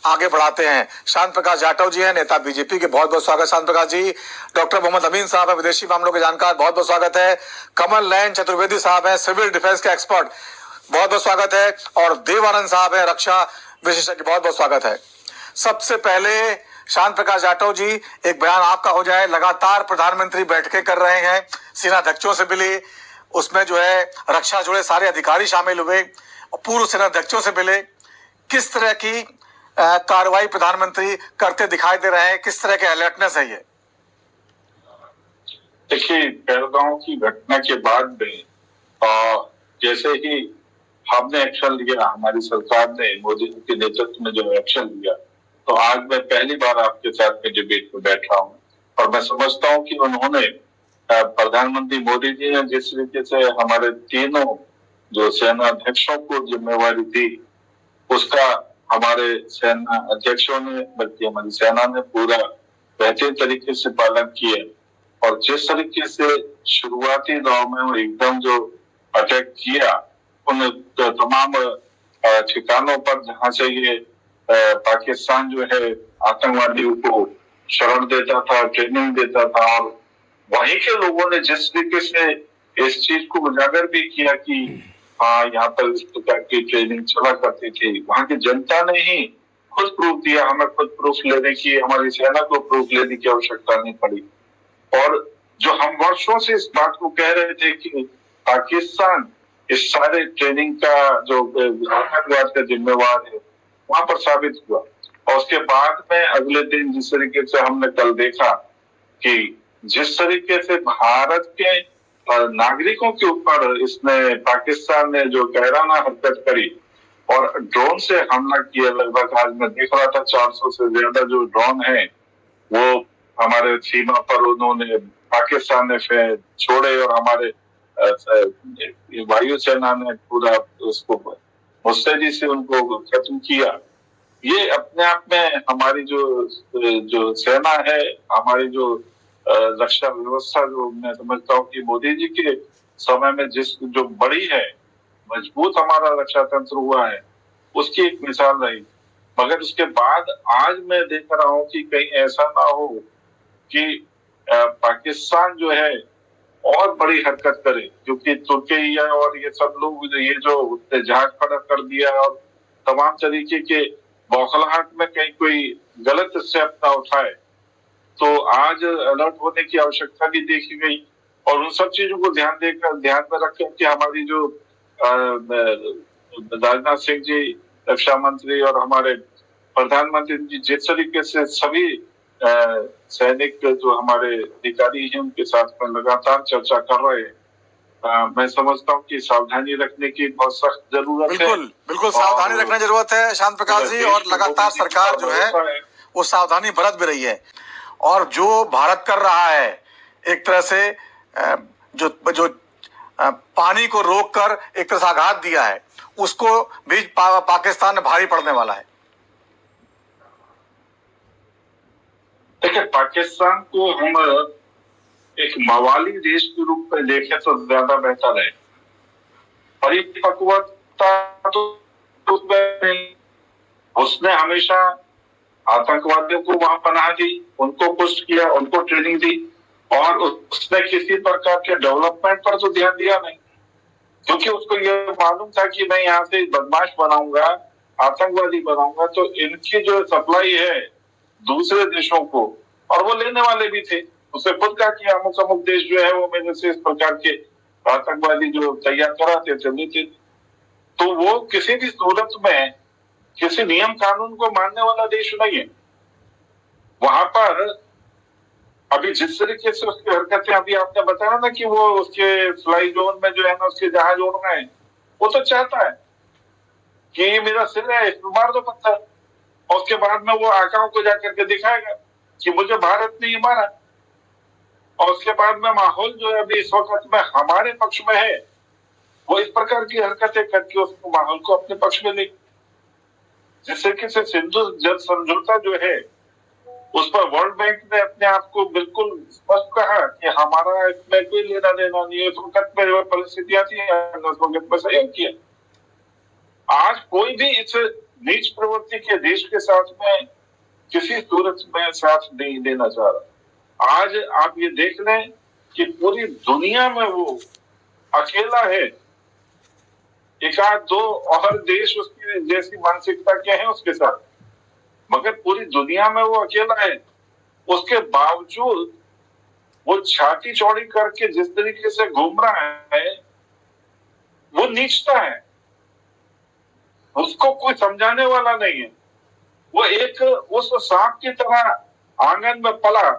आगे बढ़ाते हैं। शांत प्रकाश जाटव जी हैं, नेता बीजेपी के, बहुत बहुत स्वागत शांत प्रकाश जी। डॉक्टर मोहम्मद अमीन साहब है, विदेशी मामलों के जानकार, बहुत बहुत स्वागत है। कमल नयन चतुर्वेदी साहब हैं, सिविल डिफेंस के एक्सपर्ट, बहुत बहुत स्वागत है। और देवानंद साहब है, रक्षा विशेषज्ञ, बहुत बहुत स्वागत है। सबसे पहले शांत प्रकाश जाटव जी, एक बयान आपका हो जाए। लगातार प्रधानमंत्री बैठकें कर रहे हैं, सेनाध्यक्षों से मिले, उसमें जो है रक्षा जुड़े सारे अधिकारी शामिल हुए, पूर्व सेनाध्यक्षों से मिले। किस तरह की कार्रवाई प्रधानमंत्री करते दिखाई दे रहे हैं, किस तरह के अलर्टनेस है ये? देखिए, पहलगांव की घटना के बाद में जैसे ही हमने एक्शन लिया, हमारी सरकार ने मोदी जी के नेतृत्व में जो एक्शन लिया, तो आज मैं पहली बार आपके साथ में डिबेट में बैठ रहा हूँ। और मैं समझता हूँ कि उन्होंने, प्रधानमंत्री मोदी जी ने जिस तरीके से हमारे तीनों जो सेना अध्यक्षों को जिम्मेवारी दी, उसका हमारे सेना अध्यक्षों ने, बल्कि हमारी सेना ने पूरा बेहतरीन तरीके से पालन किया। और जिस तरीके से शुरुआती दौर में वो एकदम जो अटैक किया, उन तमाम ठिकानों पर जहां से ये पाकिस्तान जो है आतंकवादियों को शरण देता था, ट्रेनिंग देता था, और वहीं के लोगों ने जिस तरीके से इस चीज को उजागर भी किया कि हाँ, यहाँ पर इस प्रकार की ट्रेनिंग चला करती थी, वहां की जनता ने ही खुद प्रूफ दिया। हमें खुद प्रूफ लेने की, हमारी सेना को प्रूफ लेने की आवश्यकता नहीं पड़ी। और जो हम वर्षों से इस बात को कह रहे थे कि पाकिस्तान इस सारे ट्रेनिंग का जो आतंकवाद का जिम्मेवार है, वहां पर साबित हुआ। और उसके बाद में अगले दिन जिस तरीके से हमने कल देखा कि जिस तरीके से भारत के नागरिकों के ऊपर इसने, पाकिस्तान ने जो कहराना हरकत करी और ड्रोन से हमला किया, लगभग आज मैं देख रहा था 400 से ज्यादा जो ड्रोन है वो हमारे सीमा पर उन्होंने, पाकिस्तान ने छोड़े, और हमारे वायुसेना ने पूरा उसको मुस्तैदी से उनको खत्म किया। ये अपने आप में हमारी जो सेना है, हमारी जो रक्षा व्यवस्था, जो मैं समझता हूँ कि मोदी जी के समय में जो बड़ी है, मजबूत हमारा रक्षा तंत्र हुआ है, उसकी एक मिसाल रही। मगर उसके बाद आज मैं देख रहा हूँ कि कहीं ऐसा ना हो कि पाकिस्तान जो है और बड़ी हरकत करे, क्योंकि तुर्की और ये सब लोग ये जो जहाज खड़ा कर दिया और तमाम तरीके के बौखलाहट में कहीं कोई गलत स्टेप ना उठाए, तो आज अलर्ट होने की आवश्यकता भी देखी गई। और उन सब चीजों को ध्यान में रखकर कि हमारी जो राजनाथ सिंह जी रक्षा मंत्री और हमारे प्रधानमंत्री जी जिस तरीके से सभी सैनिक जो हमारे अधिकारी हैं उनके साथ में लगातार चर्चा कर रहे हैं, मैं समझता हूँ कि सावधानी रखने की बहुत सख्त जरूरत है। बिल्कुल सावधानी रखने की जरूरत है शांत प्रकाश जी, और लगातार सरकार जो है वो सावधानी बरत भी रही है। और जो भारत कर रहा है, एक तरह से जो पानी को रोककर एक तरह से आघात दिया है, उसको भी पाकिस्तान में भारी पड़ने वाला है। देखिए, पाकिस्तान को हम एक मवाली देश के रूप में देखें तो ज्यादा बेहतर है। परिपक्वता तो उसने हमेशा आतंकवादियों को वहां पनाह दी, उनको पुष्ट किया, उनको ट्रेनिंग दी, और उसने किसी प्रकार के डेवलपमेंट पर तो ध्यान दिया नहीं, क्योंकि उसको ये मालूम था कि मैं यहाँ से बदमाश बनाऊंगा, आतंकवादी बनाऊंगा, तो इनकी जो सप्लाई है दूसरे देशों को, और वो लेने वाले भी थे, उसने खुद कहा कि अमुक अमुक देश जो है वो मेरे से इस प्रकार के आतंकवादी जो तैयार कराते थे। तो वो किसी भी सूरत में किसी नियम कानून को मानने वाला देश नहीं है। वहां पर अभी जिस तरीके से उसकी हरकतें, अभी आपने बताया ना कि वो उसके फ्लाई जोन में जो है ना उसके जहाज उड़ रहे हैं, वो तो चाहता है कि ये मेरा सिर है, इसमें मार दो पत्थर, और उसके बाद में वो आकाओं को जाकर के दिखाएगा कि मुझे भारत ने ये मारा। और उसके बाद में माहौल जो है अभी इस वक्त में हमारे पक्ष में है, वो इस प्रकार की हरकतें करके उसको माहौल को अपने पक्ष में ले, जिस तरीके से सिंधु जल समझौता जो है उस पर वर्ल्ड बैंक ने अपने आप को बिल्कुल स्पष्ट कहा कि हमारा इसमें कोई लेना देना नहीं है। उस वक्त में परिस्थितियां थी, उस वक्त में सहयोग किया। आज कोई भी इस नीच प्रवृत्ति के देश के साथ में किसी सूरत में साथ नहीं देना चाह रहा। आज आप ये देख लें कि पूरी दुनिया में वो अकेला है। एक आध दो और देश उसकी जैसी मानसिकता क्या है उसके साथ, मगर पूरी दुनिया में वो अकेला है। उसके बावजूद वो छाती चौड़ी करके जिस तरीके से घूम रहा है वो नीचता है। उसको कोई समझाने वाला नहीं है। वो एक उस सांप की तरह आंगन में पला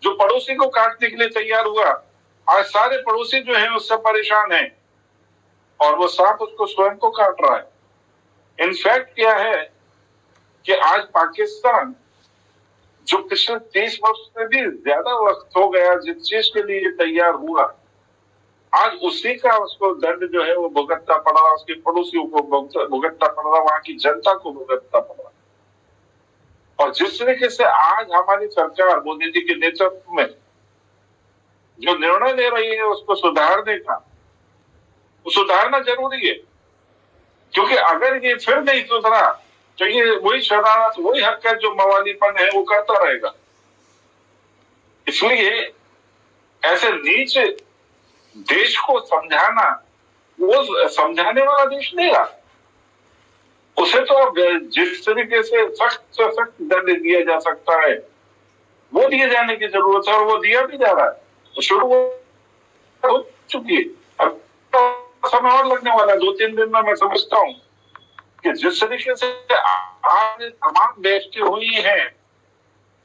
जो पड़ोसी को काटने के लिए तैयार हुआ। आज सारे पड़ोसी जो हैं उससे परेशान हैं और वो सांप उसको स्वयं को काट रहा है। इनफैक्ट क्या है कि आज पाकिस्तान जो पिछले 30 वर्ष से भी ज्यादा वक्त हो गया जिस चीज के लिए तैयार हुआ, आज उसी का उसको दंड जो है वो भुगतना पड़ रहा, उसके पड़ोसियों को भुगतना पड़ रहा, वहां की जनता को भुगतना पड़ रहा। और जिस तरीके से आज हमारी सरकार मोदी जी के नेतृत्व में जो निर्णय ले रही है उसको सुधारने का, वो सुधारना जरूरी है। क्योंकि अगर ये फिर नहीं सुधरा तो ये वही शरारत, वही हरकत जो मवालीपन है वो करता रहेगा। इसलिए ऐसे नीच देश को समझाना, वो समझाने वाला देश नहीं रहा। उसे तो जिस तरीके से सख्त दंड दिया जा सकता है वो दिए जाने की जरूरत है और वो दिया भी जा रहा है। तो शुरू हो चुकी है, अब समय और लगने वाला है। 2-3 दिन में मैं समझता हूँ कि जिस तरीके से आज तमाम बेइज्जती हुई है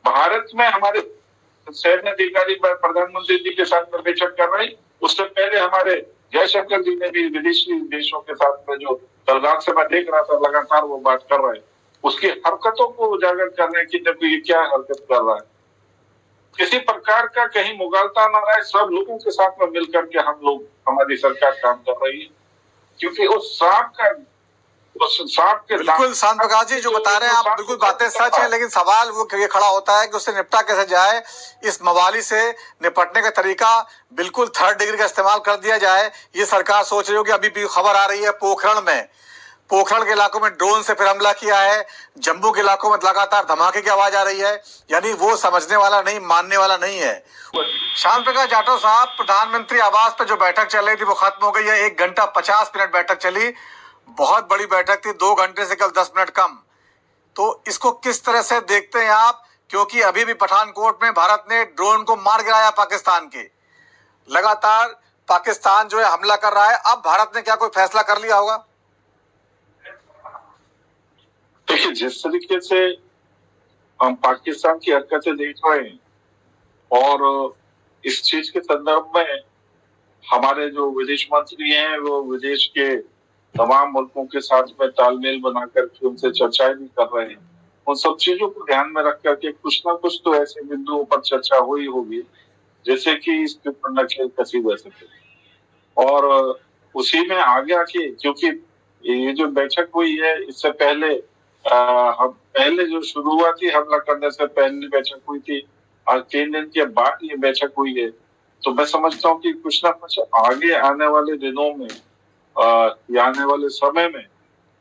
भारत में, हमारे सैन्य अधिकारी प्रधानमंत्री जी के साथ में बैठक कर रहे, उससे पहले हमारे जयशंकर जी ने भी विदेशी देशों के साथ में जो सरदार से मैं देख रहा था लगातार वो बात कर रहे हैं, उसकी हरकतों को उजागर कर रहे हैं कि देखो ये क्या हरकत कर रहा है। किसी प्रकार का कहीं मुगालता ना रहे, सब लोगों के साथ में मिलकर के हम लोग, हमारी सरकार काम कर रही है। क्योंकि उस सांप के बिल्कुल शांत प्रकाश जी जो बता रहे हैं आप, बिल्कुल बातें सच है, लेकिन सवाल वो ये खड़ा होता है कि उससे निपटा कैसे जाए। इस मवाली से निपटने का तरीका बिल्कुल 3rd डिग्री का इस्तेमाल कर दिया जाए, ये सरकार सोच रही हो। कि अभी भी खबर आ रही है पोखरण के इलाकों में ड्रोन से फिर हमला किया है, जम्मू के इलाकों में लगातार धमाके की आवाज आ रही है। यानी वो समझने वाला नहीं, मानने वाला नहीं है। शांत प्रकाश जाटव साहब, प्रधानमंत्री आवास पर जो बैठक चल रही थी वो खत्म हो गई है। 1 घंटा 50 मिनट बैठक चली, बहुत बड़ी बैठक थी, 2 घंटे से कल 10 मिनट कम। तो इसको किस तरह से देखते हैं आप? क्योंकि अभी भी पठानकोट में भारत ने ड्रोन को मार गिराया पाकिस्तान के। लगातार पाकिस्तान जो है हमला कर रहा है। अब भारत ने क्या कोई फैसला कर लिया होगा? देखिए, जिस तरीके से हम पाकिस्तान की हरकतें देख रहे हैं और इस चीज के संदर्भ में हमारे जो विदेश मंत्री हैं वो विदेश के तमाम मुल्कों के साथ में तालमेल बनाकर के उनसे चर्चाएं भी कर रहे हैं। उन सब चीजों को ध्यान में रख करके कुछ ना कुछ तो ऐसे बिंदुओं पर चर्चा हुई होगी जैसे कि इसके ऊपर नकेल कसी जा सके। और उसी में आगे आके, क्योंकि ये जो बैठक हुई है इससे पहले हम पहले जो शुरुआती हमला करने से पहले बैठक हुई थी, आज 3 दिन के बाद ये बैठक हुई है। तो मैं समझता हूँ कि कुछ ना कुछ आगे आने वाले दिनों में या आने वाले समय में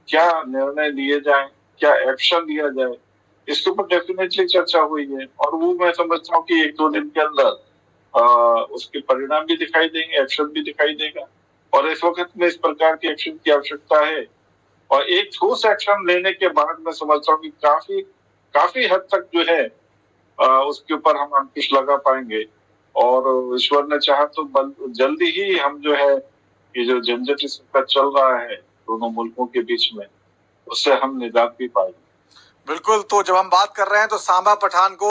क्या निर्णय लिए जाए, क्या एक्शन लिया जाए, इसके ऊपर डेफिनेटली चर्चा हुई है। और वो मैं समझता हूँ कि 1-2 दिन के अंदर उसके परिणाम भी दिखाई देंगे, एक्शन भी दिखाई देगा। और इस वक्त में इस प्रकार के एक्शन की आवश्यकता है और एक ठोस एक्शन लेने के बाद मैं समझता हूँ कि काफी हद तक जो है उसके ऊपर हम अंकुश लगा पाएंगे। और ईश्वर ने चाहा तो जल्दी ही हम जो है ये जो झंझट इसका चल रहा है दोनों मुल्कों के बीच में, उससे हम निजात भी पाएंगे। बिल्कुल। तो जब हम बात कर रहे हैं तो सांबा पठानकोट